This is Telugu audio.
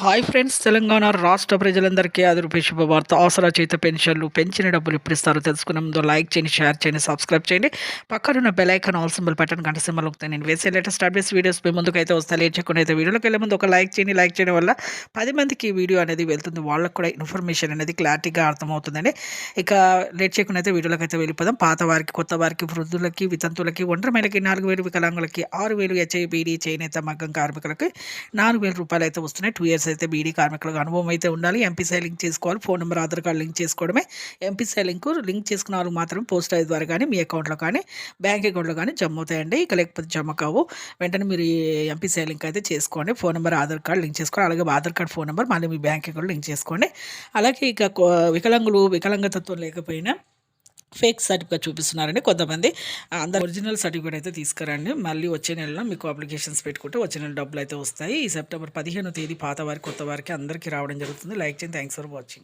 హాయ్ ఫ్రెండ్స్, తెలంగాణ రాష్ట్ర ప్రజలందరికీ ఆదరపు శుభవార్త. ఆసరా చేత పెన్షన్లు పెంచిన డబ్బులు ఎప్పుడు ఇస్తారో తెలుసుకునే ముందు లైక్ చేయండి, షేర్ చేయండి, సబ్స్క్రైబ్ చేయండి. పక్కనున్న బెల్ ఐకాన్ ఆల్ సింబల్ పెట్టండి, గంట సింబల్ నొక్కితే నేను వేసే లేటెస్ట్ అప్డేట్స్ వీడియోస్ మీ ముందుకైతే వస్తాయి. లేట్ చేయకుండా అయితే వీడియోలోకి వెళ్ళే ముందు ఒక లైక్ చేయండి. లైక్ చేయడం వల్ల 10 మందికి ఈ వీడియో అనేది వెళ్తుంది, వాళ్ళకు కూడా ఇన్ఫర్మేషన్ అనేది క్లారిటీగా అర్థమవుతుందండి. ఇక లేట్ చేయకుండా అయితే వీడియోలోకి అయితే వెళ్ళిపోదాం. పాత వారికి, కొత్త వారికి, వృద్ధులకి, వితంతులకి, ఒంటరిమేలకి 4,000, వికలాంగులకి 6,000, హెచ్ఐబీడీ చేనేత మగ్గం కార్మికులకి 4,000 రూపాయలు అయితే వస్తున్నాయి. 2 ఇయర్స్ అయితే బీడీ కార్మికులకు అనుభవం అయితే ఉండాలి. ఎంపీసీ లింక్ చేసుకోవాలి. Phone number, Aadhaar card link చేసుకోవడమే. ఎంపీసీ లింక్ చేసుకున్న వాళ్ళు మాత్రం పోస్ట్ ఐడి ద్వారా కానీ మీ అకౌంట్లో కానీ బ్యాంక్ అకౌంట్లో కానీ జమ అవుతాయండి. ఇక లేకపోతే జమ కావు. వెంటనే మీరు ఎంపీసీ లింక్ అయితే చేసుకోండి. Phone number, Aadhaar card link చేసుకోండి. అలాగే ఆధార్ కార్డు, ఫోన్ నెంబర్, మళ్ళీ మీ బ్యాంక్ అకౌంట్ లింక్ చేసుకోండి. అలాగే ఇక వికలాంగులు వికలాంగతత్వం లేకపోయినా ఫేక్ సర్టిఫికేట్ చూపిస్తున్నారండి కొంతమంది. అందరు ఒరిజినల్ సర్టిఫికేట్ అయితే తీసుకురండి. మళ్ళీ వచ్చే నెలలో మీకు అప్లికేషన్స్ పెట్టుకుంటే వచ్చే నెల డబ్బులు అయితే వస్తాయి. ఈ సెప్టెంబర్ 15వ తేదీ పాత వారికి, కొత్త వారికి అందరికీ రావడం జరుగుతుంది. లైక్ చేయండి. Thanks for watching.